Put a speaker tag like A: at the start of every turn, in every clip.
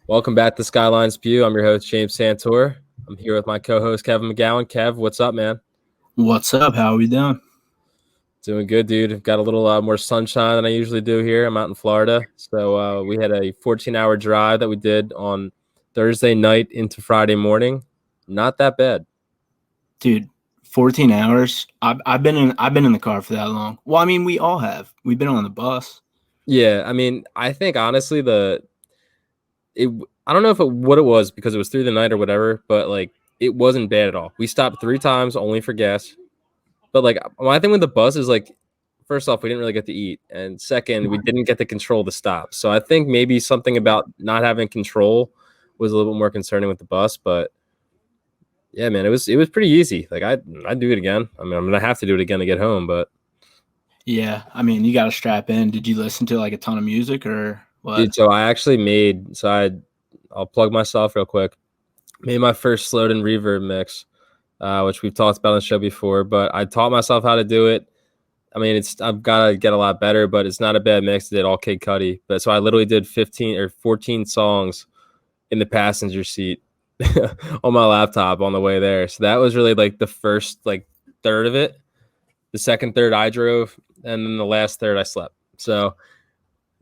A: Welcome back to Skyline Spew. I'm your host, James Santor. I'm here with my co-host, Kevin McGowan. Kev, what's up, man?
B: What's up? How are we doing?
A: Doing good, dude. Got a little more sunshine than I usually do here. I'm out in Florida. So we had a 14-hour drive that we did on Thursday night into Friday morning. Not that bad.
B: Dude, 14 hours. I've been in the car for that long. Well, I mean, we all have. We've been on the bus.
A: Yeah, I mean, I think honestly I don't know what it was because it was through the night or whatever, but like it wasn't bad at all. We stopped 3 times only for gas. But like my thing with the bus is like, first off, we didn't really get to eat, and second, we didn't get to control the stop. So I think maybe something about not having control was a little bit more concerning with the bus. But yeah, man, it was pretty easy. Like I'd do it again. I mean, I'm gonna have to do it again to get home, but
B: Yeah, I mean, you got to strap in. Did you listen to like a ton of music or what?
A: dude. So I actually I'll plug myself real quick. Made my first slowed and reverb mix, which we've talked about on the show before. But I taught myself how to do it. I mean, I've got to get a lot better, but it's not a bad mix. I did all Kid Cudi, but so I literally did 15 or 14 songs in the passenger seat on my laptop on the way there. So that was really like the first like third of it. The second third I drove, and then the last third I slept. So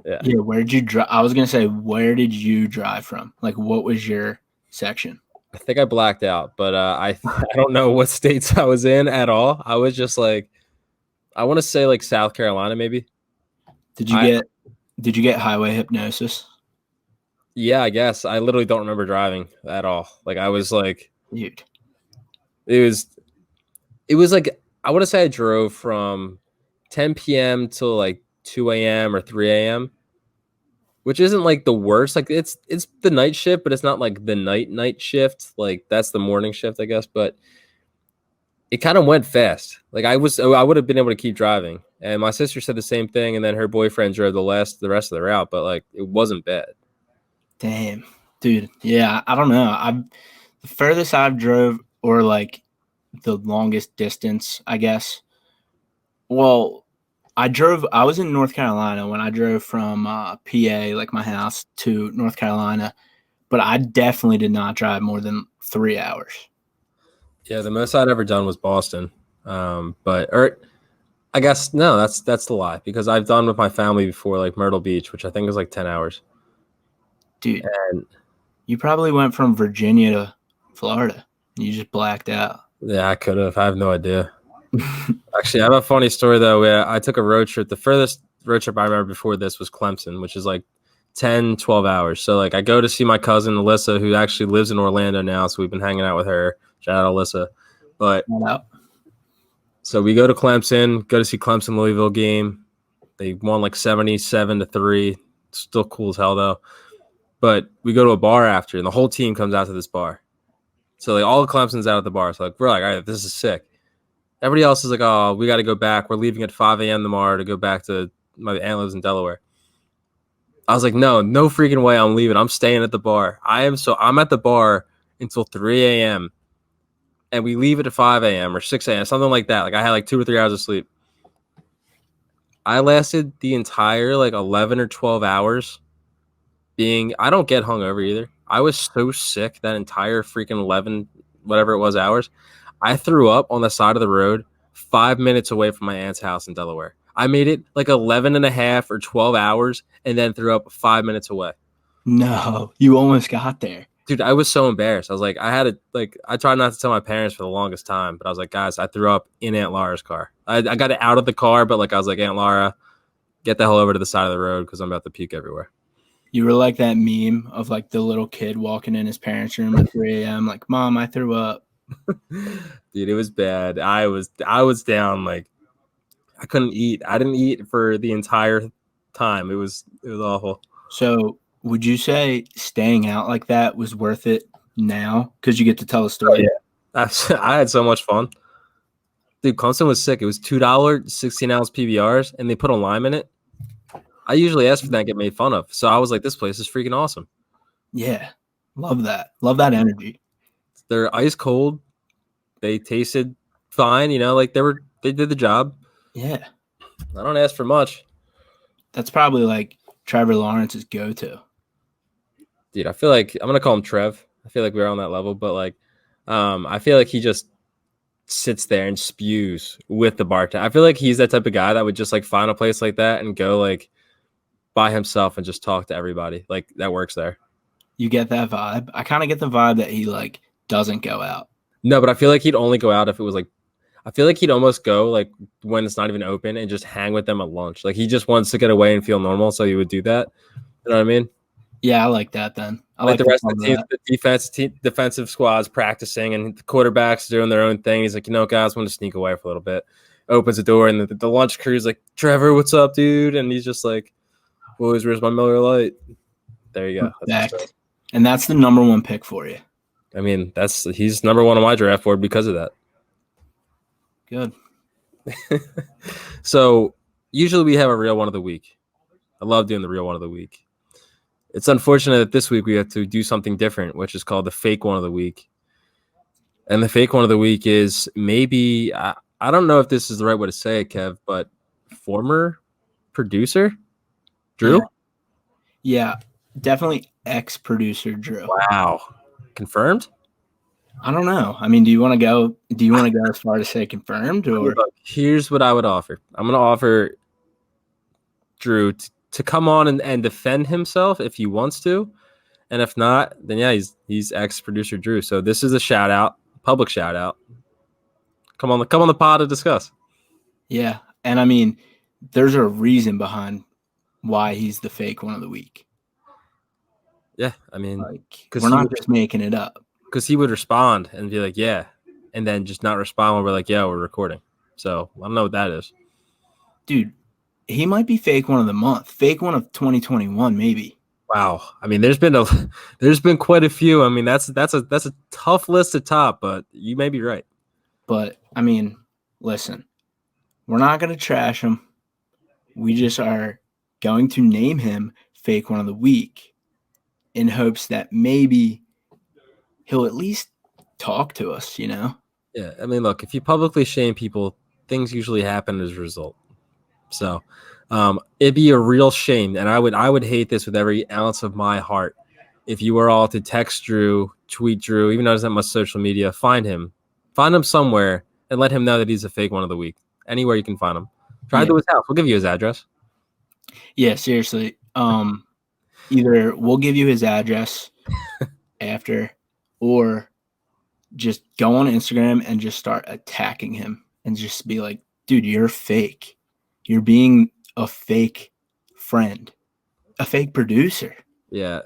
A: yeah.
B: Where did you drive? I was gonna say, where did you drive from? Like, what was your section?
A: I think I blacked out, but I don't know what states I was in at all. I was just like, I want to say like South Carolina maybe.
B: Did you get highway hypnosis?
A: Yeah, I guess. I literally don't remember driving at all. Like I was like,
B: Dude.
A: it was like I want to say I drove from 10 p.m. till like 2 a.m. or 3 a.m., which isn't like the worst. Like it's the night shift, but it's not like the night shift. Like that's the morning shift, I guess. But it kind of went fast. Like I would have been able to keep driving. And my sister said the same thing, and then her boyfriend drove the rest of the route, but like it wasn't bad.
B: Damn, dude. Yeah, I don't know. The furthest I've drove, or like the longest distance, I guess. Well, I was in North Carolina when I drove from PA, like my house, to North Carolina, but I definitely did not drive more than 3 hours.
A: Yeah, the most I'd ever done was Boston. Or I guess no, that's the lie because I've done with my family before, like Myrtle Beach, which I think is like 10 hours.
B: Dude,
A: And
B: you probably went from Virginia to Florida. You just blacked out.
A: yeah, I could have. I have no idea. Actually, I have a funny story though. Where I took a road trip. The furthest road trip I remember before this was Clemson, which is like 10, 12 hours. So like I go to see my cousin Alyssa, who actually lives in Orlando now. So we've been hanging out with her. Shout out Alyssa. But so we go to Clemson, go to see Clemson Louisville game. They won like 77-3. Still cool as hell though. But we go to a bar after, and the whole team comes out to this bar. So like all the Clemson's out at the bar. So like we're like, all right, this is sick. Everybody else is like, oh, we got to go back. We're leaving at 5 a.m. tomorrow to go back to my aunt lives in Delaware. I was like, no freaking way I'm leaving. I'm staying at the bar. I'm at the bar until 3 a.m. and we leave it at 5 a.m. or 6 a.m., something like that. Like I had like 2 or 3 hours of sleep. I lasted the entire like 11 or 12 hours I don't get hungover either. I was so sick that entire freaking 11, whatever it was, hours. I threw up on the side of the road 5 minutes away from my aunt's house in Delaware. I made it like 11 and a half or 12 hours and then threw up 5 minutes away.
B: No, you almost got there.
A: Dude, I was so embarrassed. I was like, I tried not to tell my parents for the longest time, but I was like, guys, I threw up in Aunt Laura's car. I got it out of the car, but like I was like, Aunt Laura, get the hell over to the side of the road because I'm about to puke everywhere.
B: You were like that meme of like the little kid walking in his parents' room at 3 a.m. like, Mom, I threw up.
A: Dude, it was bad. I was down. Like I couldn't eat. I didn't eat for the entire time. It was awful.
B: So would you say staying out like that was worth it now? Because you get to tell the story.
A: Oh, yeah. I had so much fun. Dude, Clemson was sick. It was $2 16-ounce PBRs, and they put a lime in it. I usually ask for that and get made fun of. So I was like, this place is freaking awesome.
B: Yeah. Love that. Love that energy.
A: They're ice cold. They tasted fine, like they did the job.
B: Yeah.
A: I don't ask for much.
B: That's probably like Trevor Lawrence's go-to.
A: dude, I feel like I'm gonna call him Trev. I feel like we're on that level, but like, I feel like he just sits there and spews with the bartender. I feel like he's that type of guy that would just like find a place like that and go like by himself and just talk to everybody like that works there.
B: You get that vibe? I kind of get the vibe that he like doesn't go out.
A: No, but I feel like he'd only go out if it was like, I feel like he'd almost go like when it's not even open and just hang with them at lunch. Like he just wants to get away and feel normal, so he would do that. You know what I mean?
B: Yeah, I like that then. I
A: Like the rest of the team,
B: that.
A: the defensive squad's practicing and the quarterbacks doing their own thing. He's like, guys, want to sneak away for a little bit. Opens the door and the lunch crew's like, Trevor, what's up, dude? And he's just like, boys, where's my Miller Lite? There you go.
B: And that's the number one pick for you.
A: I mean, he's number one on my draft board because of that.
B: Good.
A: So usually we have a real one of the week. I love doing the real one of the week. It's unfortunate that this week we have to do something different, which is called the fake one of the week. And the fake one of the week is maybe, I don't know if this is the right way to say it, Kev, but former producer, Drew?
B: Yeah, definitely ex-producer Drew.
A: Wow. Confirmed?
B: I don't know. I mean, do you want to go as far to say confirmed? Or
A: here's what I would offer. I'm going to offer Drew to come on and defend himself if he wants to. And if not, then yeah, he's ex-producer Drew. So this is a shout out, public shout out. Come on the pod to discuss.
B: Yeah. And I mean, there's a reason behind why he's the fake one of the week.
A: Yeah, I mean,
B: like, we're not just making it up.
A: Because he would respond and be like, yeah, and then just not respond when we're like, yeah, we're recording. So I don't know what that is. Dude,
B: he might be fake one of the month, fake one of 2021, maybe.
A: Wow. I mean, there's been quite a few. I mean, that's a tough list to top, but you may be right.
B: But I mean, listen, we're not going to trash him. We just are going to name him fake one of the week in hopes that maybe he'll at least talk to us,
A: Yeah. I mean, look, if you publicly shame people, things usually happen as a result. So it'd be a real shame. And I would hate this with every ounce of my heart if you were all to text Drew, tweet Drew, even though he doesn't have much social media, find him somewhere and let him know that he's a fake one of the week. Anywhere you can find him. Drive to his house. We'll give you his address.
B: Yeah, seriously. Either we'll give you his address after, or just go on Instagram and just start attacking him and just be like, dude, you're fake. You're being a fake friend, a fake producer.
A: Yeah.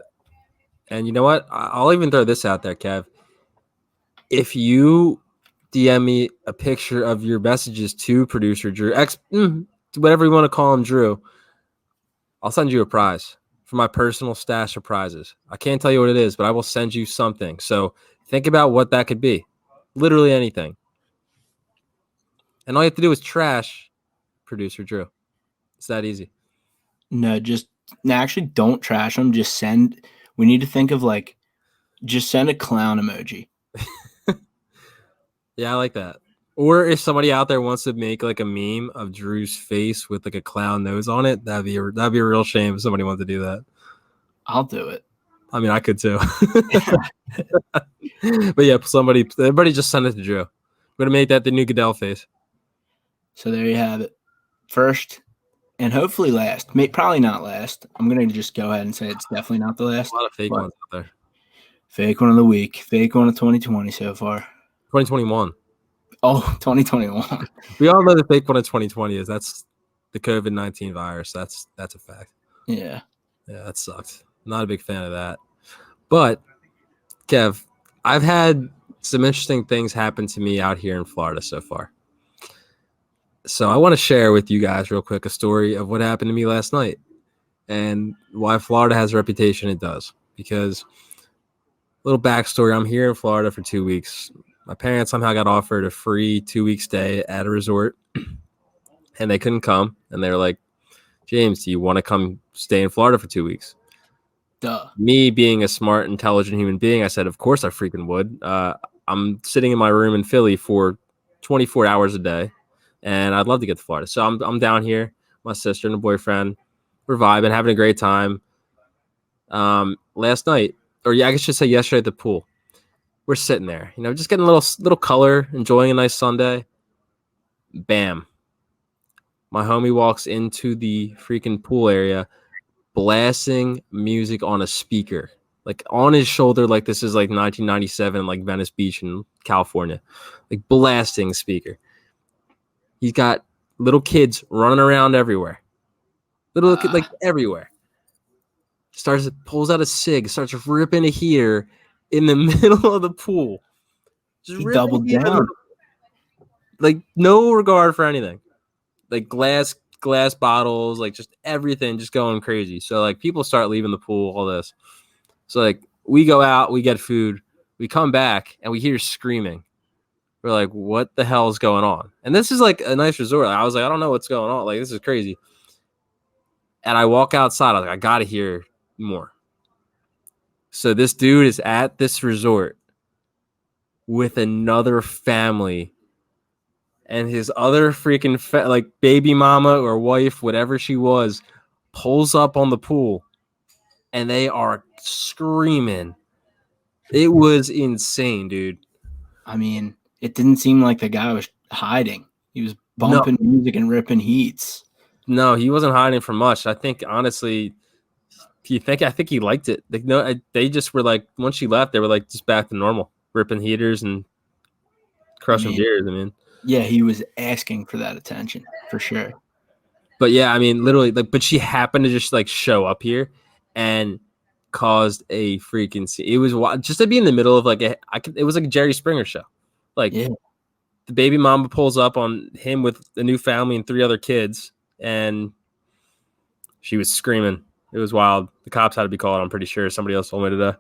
A: And you know what? I'll even throw this out there, Kev. If you DM me a picture of your messages to producer Drew, whatever you want to call him, Drew, I'll send you a prize for my personal stash of prizes. I can't tell you what it is, but I will send you something. So think about what that could be. Literally anything. And all you have to do is trash producer Drew. It's that easy.
B: No, actually don't trash him. Just we need to think of just send a clown emoji.
A: Yeah, I like that. Or if somebody out there wants to make like a meme of Drew's face with like a clown nose on it, that'd be a real shame if somebody wanted to do that.
B: I'll do it.
A: I mean, I could too. But yeah, everybody just send it to Drew. We're gonna make that the new Goodell face.
B: So there you have it. First and hopefully last. Probably not last. I'm gonna just go ahead and say it's definitely not the last.
A: A lot of fake ones out there.
B: Fake one of the week. Fake one of 2020 so far.
A: 2021.
B: Oh, 2021.
A: We all know the fake one of 2020 is that's the COVID-19 virus. That's a fact.
B: Yeah.
A: Yeah, that sucked. Not a big fan of that. But Kev, I've had some interesting things happen to me out here in Florida so far. So I want to share with you guys real quick a story of what happened to me last night and why Florida has a reputation it does. Because little backstory, I'm here in Florida for 2 weeks. My parents somehow got offered a free 2-week stay at a resort and they couldn't come. And they were like, James, do you want to come stay in Florida for 2 weeks?
B: Duh.
A: Me being a smart, intelligent human being, I said, of course I freaking would. I'm sitting in my room in Philly for 24 hours a day, and I'd love to get to Florida. So I'm down here, my sister and a boyfriend. We're vibing, having a great time. Last night, or yeah, I guess I should say yesterday at the pool. We're sitting there, just getting a little color, enjoying a nice Sunday. Bam. My homie walks into the freaking pool area, blasting music on a speaker, like on his shoulder, like this is like 1997, like Venice Beach in California, like blasting speaker. He's got little kids running around everywhere, like everywhere. Pulls out a cig, starts ripping a heater in the middle of the pool.
B: He doubled down,
A: like no regard for anything, like glass bottles, like just everything, just going crazy. So like people start leaving the pool, all this. So like we go out, we get food, we come back, and we hear screaming. We're like, what the hell is going on? And this is like a nice resort. I was like, I don't know what's going on. Like, this is crazy. And I walk outside. I was like, I got to hear more. So this dude is at this resort with another family and his other freaking like baby mama or wife, whatever she was, pulls up on the pool and they are screaming. It was insane, dude.
B: I mean, it didn't seem like the guy was hiding. He was bumping music and ripping heats.
A: No, he wasn't hiding from much. I think, honestly, I think he liked it. Like, no, they just were like, once she left, they were like just back to normal, ripping heaters and crushing beers. I mean,
B: yeah, he was asking for that attention for sure.
A: But yeah, I mean, literally, like, but she happened to just like show up here and caused a freaking scene. It was just to be in the middle of like it was like a Jerry Springer show. Like, the baby mama pulls up on him with a new family and 3 other kids, and she was screaming. It was wild. The cops had to be called, I'm pretty sure. Somebody else told me today.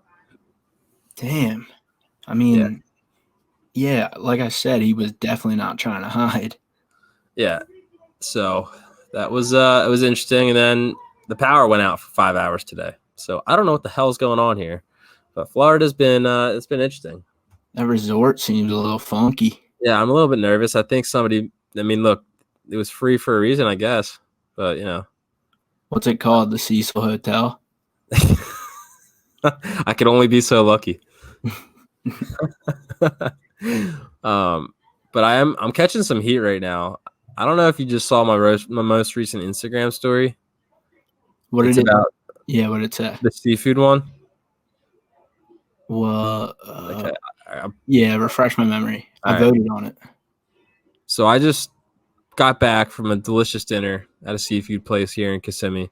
B: Damn. I mean, yeah, like I said, he was definitely not trying to hide.
A: Yeah. So that was it was interesting. And then the power went out for 5 hours today. So I don't know what the hell's going on here, but Florida's been it's been interesting.
B: That resort seems a little funky.
A: Yeah, I'm a little bit nervous. I think look, it was free for a reason, I guess. But
B: what's it called? The Cecil Hotel?
A: I could only be so lucky. But I'm catching some heat right now. I don't know if you just saw my most recent Instagram story.
B: What did it about? Yeah, what did it say?
A: The seafood one.
B: Well, yeah, refresh my memory. I voted on it.
A: So I just got back from a delicious dinner at a seafood place here in Kissimmee.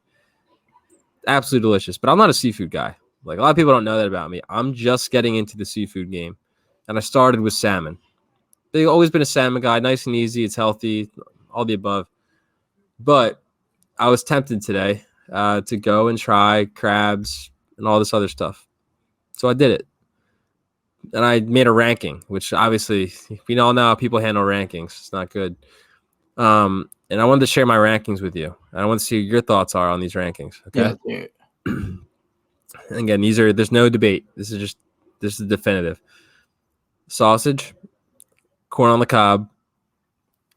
A: Absolutely delicious, but I'm not a seafood guy. Like, a lot of people don't know that about me. I'm just getting into the seafood game, and I started with salmon. They've always been a salmon guy, nice and easy. It's healthy, all the above. But I was tempted today to go and try crabs and all this other stuff. So I did it. And I made a ranking, which obviously we all know how people handle rankings. It's not good. And I wanted to share my rankings with you. And I want to see what your thoughts are on these rankings. Okay.
B: Yeah.
A: And again, there's no debate. This is definitive. Sausage, corn on the cob,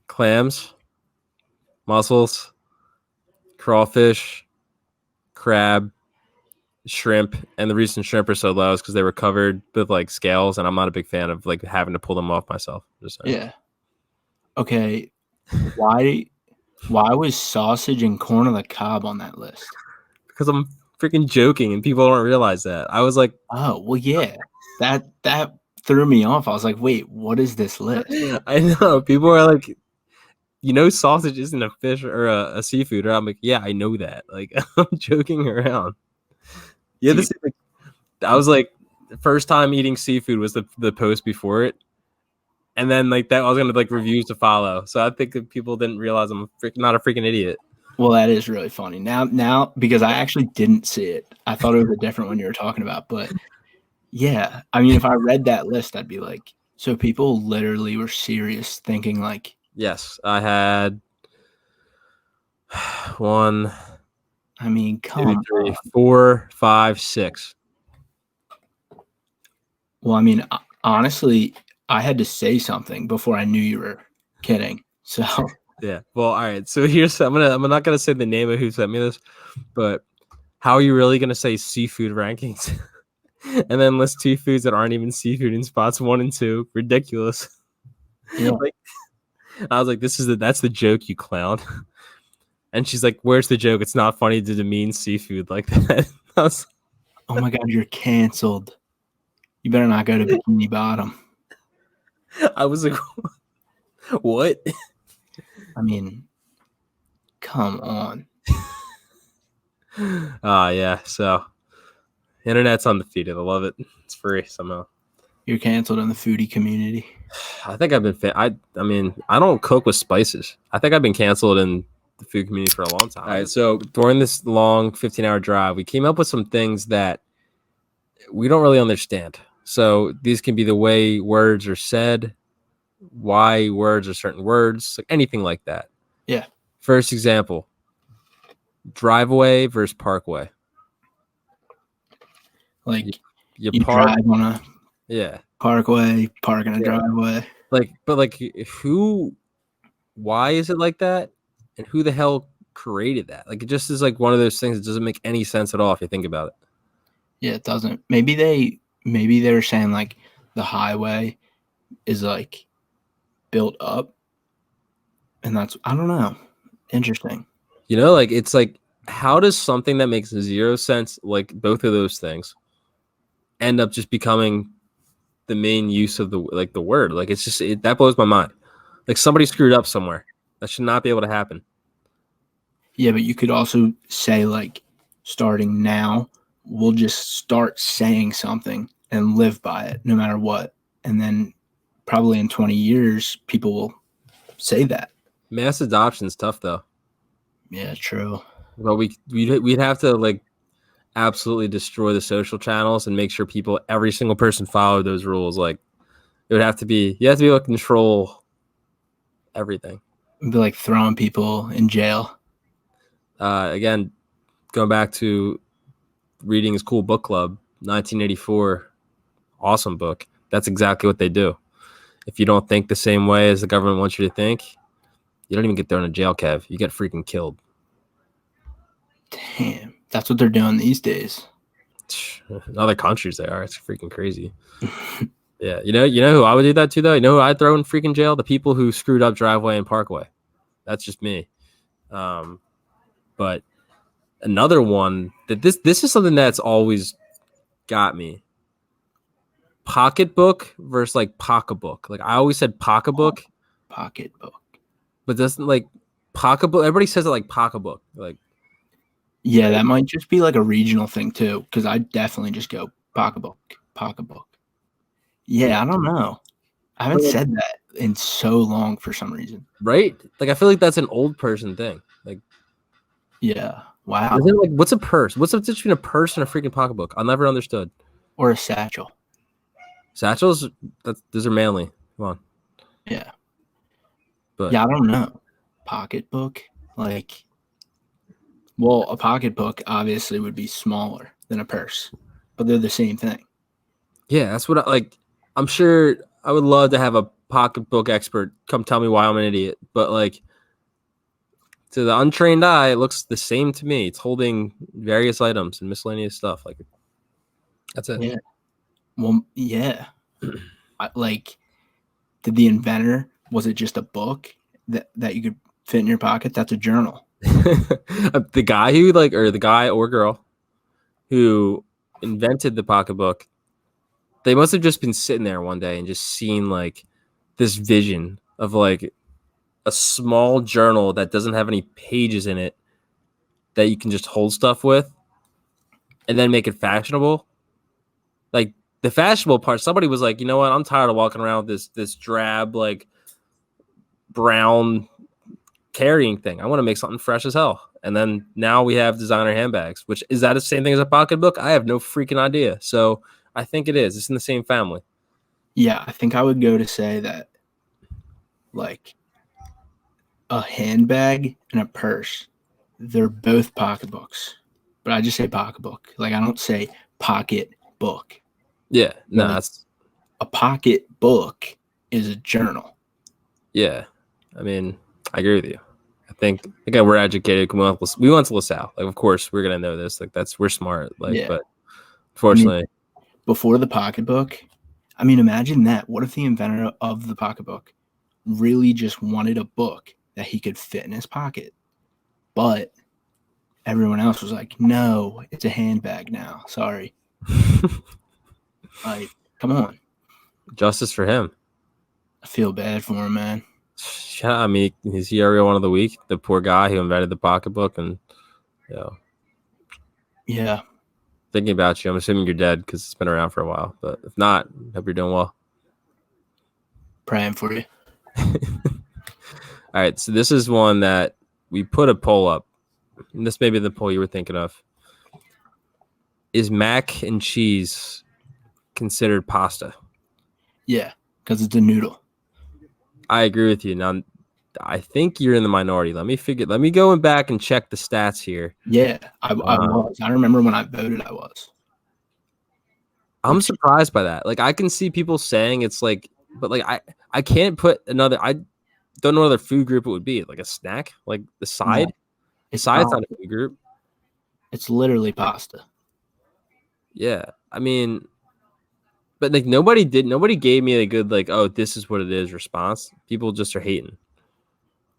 A: clams, mussels, crawfish, crab, shrimp. And the reason shrimp are so low is because they were covered with like scales, and I'm not a big fan of like having to pull them off myself.
B: Yeah. Okay. Why was sausage and corn on the cob on that list?
A: Because I'm freaking joking, and people don't realize that. I was like,
B: oh well, yeah. That threw me off. I was like, wait, what is this list?
A: I know. People are like, sausage isn't a fish or a seafood. Or I'm like, yeah, I know that. Like, I'm joking around. Yeah, I was like, the first time eating seafood was the post before it. And then like that, I was gonna like reviews to follow. So I think that people didn't realize I'm not a freaking idiot.
B: Well, that is really funny. Now, because I actually didn't see it. I thought it was a different one you were talking about. But yeah, I mean, if I read that list, I'd be like, so people literally were serious thinking like.
A: Yes, I had 1.
B: I mean, come
A: 2, 3, 4, 5, 6.
B: Well, I mean, honestly, I had to say something before I knew you were kidding. So
A: yeah. Well, all right. So I'm not gonna say the name of who sent me this, but how are you really gonna say seafood rankings? and then list 2 foods that aren't even seafood in spots 1 and 2. Ridiculous.
B: Yeah.
A: Like, I was like, that's the joke, you clown. And she's like, where's the joke? It's not funny to demean seafood like that.
B: Oh my God, you're canceled. You better not go to Bikini Bottom.
A: I was like, what?
B: I mean, come on.
A: Yeah. So, internet's undefeated. I love it. It's free somehow.
B: You're canceled in the foodie community.
A: I think I've been. I mean, I don't cook with spices. I think I've been canceled in the food community for a long time. All right. So during this long 15-hour drive, we came up with some things that we don't really understand. So these can be the way words are said, why words are certain words, like anything like that.
B: Yeah.
A: First example: driveway versus parkway.
B: Like
A: you
B: drive on a parkway, park in a driveway.
A: But why is it like that? And who the hell created that? Like, it just is like one of those things that doesn't make any sense at all if you think about it.
B: Yeah, it doesn't. Maybe they were saying like the highway is like built up, and that's, I don't know. Interesting.
A: Like, it's like, how does something that makes 0 sense, like both of those things, end up just becoming the main use of the word? Like, it's just that blows my mind. Like, somebody screwed up somewhere. That should not be able to happen.
B: Yeah, but you could also say, like, starting now, we'll just start saying something and live by it no matter what. And then probably in 20 years, people will say that.
A: Mass adoption's tough, though.
B: Yeah, true.
A: But we'd have to, like, absolutely destroy the social channels and make sure every single person followed those rules. Like, you have to be able to control everything.
B: It'd be like throwing people in jail.
A: Again, going back to reading his cool book club, 1984, awesome book. That's exactly what they do. If you don't think the same way as the government wants you to think, you don't even get thrown in jail, Kev. You get freaking killed.
B: Damn, that's what they're doing these days.
A: In other countries, they are. It's freaking crazy. Yeah, you know who I would do that to, though? You know who I'd throw in freaking jail? The people who screwed up driveway and parkway. That's just me. But another one that this is something that's always got me. Pocketbook versus like Pockabook. Like, I always said Pockabook.
B: Pocketbook.
A: But doesn't, like, Pockabook, everybody says it like Pockabook. Like,
B: yeah, that might just be like a regional thing too, because I definitely just go Pockabook. Yeah, I don't know. I haven't said that in so long for some reason.
A: Right? Like, I feel like that's an old person thing. Like,
B: yeah. Wow.
A: Is it like, what's a purse? What's the difference between a purse and a freaking pocketbook? I never understood.
B: Or a satchel.
A: Satchels, those are manly. Come on.
B: Yeah.
A: But
B: yeah, I don't know. Pocketbook, like, well, a pocketbook obviously would be smaller than a purse, but they're the same thing.
A: Yeah, that's what I'm sure I would love to have a pocketbook expert come tell me why I'm an idiot. But, like, to the untrained eye, it looks the same to me. It's holding various items and miscellaneous stuff. Like, that's it.
B: Yeah. Well, yeah. Did the inventor, was it just a book that you could fit in your pocket? That's a journal.
A: The guy who, like, or the guy or girl who invented the pocketbook, they must have just been sitting there one day and just seen, like, this vision of, like, a small journal that doesn't have any pages in it that you can just hold stuff with and then make it fashionable. Like, the fashionable part, somebody was like, you know what? I'm tired of walking around with this drab, like, brown carrying thing. I want to make something fresh as hell. And then now we have designer handbags, which is that the same thing as a pocketbook? I have no freaking idea. So I think it is. It's in the same family.
B: Yeah, I think I would go to say that, like, a handbag and a purse, they're both pocketbooks. But I just say pocketbook. Like, I don't say pocketbook.
A: Yeah, no, that's
B: a pocketbook is a journal.
A: Yeah, I mean, I agree with you. I think, again, we're educated. We went to LaSalle. Like, of course, we're gonna know this. Like, we're smart. Like, yeah. But unfortunately,
B: before the Pocketbook. I mean, imagine that. What if the inventor of the Pocketbook really just wanted a book that he could fit in his pocket? But everyone else was like, no, it's a handbag now. Sorry. Like, come on.
A: Justice for him.
B: I feel bad for him, man.
A: Shout out me. He's the area one of the week. The poor guy who invented the Pocketbook. And,
B: Yeah.
A: Thinking about you. I'm assuming you're dead because it's been around for a while. But if not, hope you're doing well.
B: Praying for you.
A: All right. So this is one that we put a poll up. And this may be the poll you were thinking of. Is mac and cheese considered pasta?
B: Yeah, because it's a noodle.
A: I agree with you. Now, I think you're in the minority. Let me go back and check the stats here.
B: Yeah, I was. I remember when I voted, I was.
A: I'm surprised by that. Like, I can see people saying it's like, but like, I can't put another. I don't know what other food group it would be. Like a snack, like the side.
B: No,
A: It's not a food group.
B: It's literally pasta.
A: Yeah, I mean, but like nobody gave me a good like, oh, this is what it is response. People just are hating.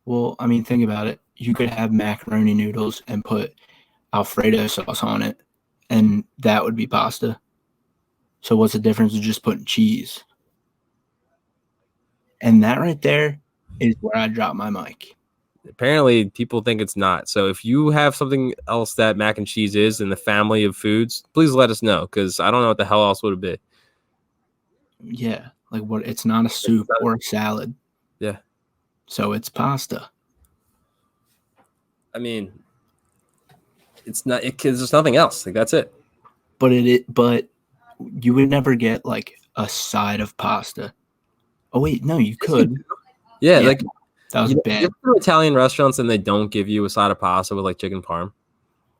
B: Well, I mean, think about it. You could have macaroni noodles and put Alfredo sauce on it, and that would be pasta. So what's the difference with just putting cheese? And that right there is where I drop my mic.
A: Apparently, people think it's not. So if you have something else that mac and cheese is in the family of foods, please let us know because I don't know what the hell else would it be.
B: Yeah, like what? It's not a soup or a salad.
A: Yeah.
B: So it's pasta.
A: I mean, it's not because there's nothing else. Like that's it.
B: But you would never get like a side of pasta. Oh wait, no, you could.
A: Yeah, like
B: that was bad.
A: You go to Italian restaurants and they don't give you a side of pasta with like chicken parm.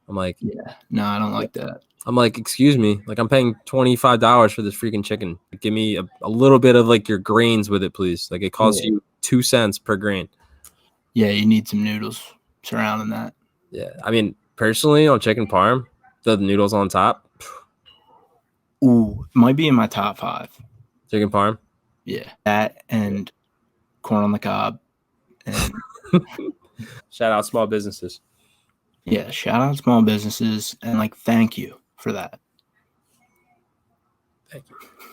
A: I'm like,
B: yeah, no, I don't like that.
A: I'm like, excuse me, like I'm paying $25 for this freaking chicken. Give me a little bit of like your grains with it, please. Like it costs you 2 cents per grain.
B: Yeah, you need some noodles surrounding that.
A: Yeah, I mean, personally on chicken parm, the noodles on top.
B: Ooh, might be in my top 5.
A: Chicken parm.
B: Yeah, that and corn on the cob. And
A: shout out small businesses.
B: Yeah, shout out small businesses and like thank you for that.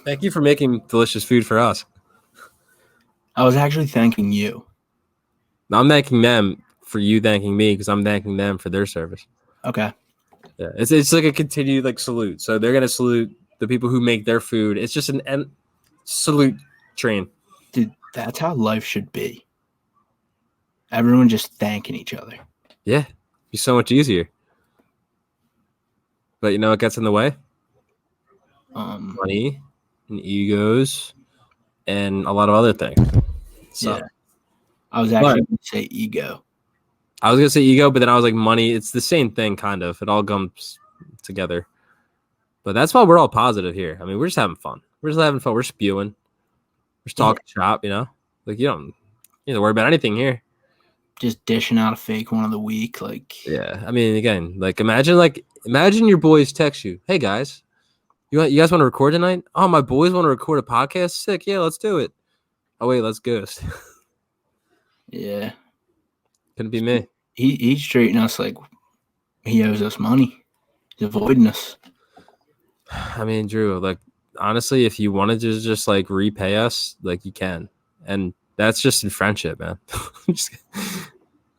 A: Thank you for making delicious food for us.
B: I was actually thanking you.
A: I'm thanking them for you thanking me because I'm thanking them for their service.
B: Okay.
A: Yeah, it's like a continued like salute. So they're gonna salute the people who make their food. It's just an salute train.
B: Dude, that's how life should be. Everyone just thanking each other.
A: Yeah, be so much easier. But you know what gets in the way? Money and egos and a lot of other things. So,
B: yeah. I was actually going to say ego.
A: I was going to say ego, but then I was like money. It's the same thing, kind of. It all comes together. But that's why we're all positive here. I mean, we're just having fun. We're just having fun. We're spewing. We're just talking shop, you know? Like, you don't need to worry about anything here.
B: Just dishing out a fake one of the week. Like,
A: yeah. I mean, again, like, imagine your boys text you, hey, guys, you guys want to record tonight? Oh, my boys want to record a podcast? Sick. Yeah, let's do it. Oh, wait, let's ghost.
B: yeah.
A: Couldn't be me.
B: He's treating us like he owes us money. He's avoiding us.
A: I mean, Drew, like, honestly, if you wanted to just, like, repay us, like, you can. And that's just in friendship, man. That's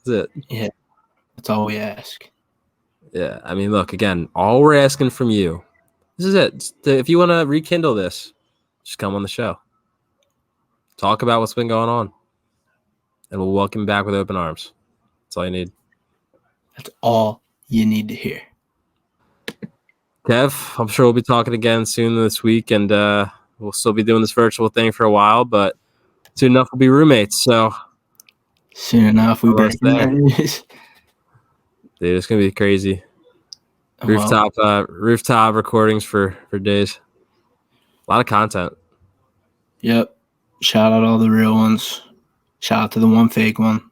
A: it.
B: Yeah. That's all we ask.
A: Yeah. I mean, look, again, all we're asking from you, this is it. If you want to rekindle this, just come on the show. Talk about what's been going on. And we'll welcome you back with open arms. That's all you need.
B: That's all you need to hear.
A: Kev, I'm sure we'll be talking again soon this week, and we'll still be doing this virtual thing for a while, but soon enough we'll be roommates. So
B: soon enough we better.
A: Dude, it's gonna be crazy. Rooftop recordings for days. A lot of content.
B: Yep. Shout out all the real ones. Shout out to the one fake one.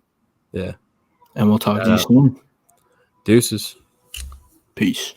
A: Yeah.
B: And we'll talk to you soon.
A: Deuces.
B: Peace.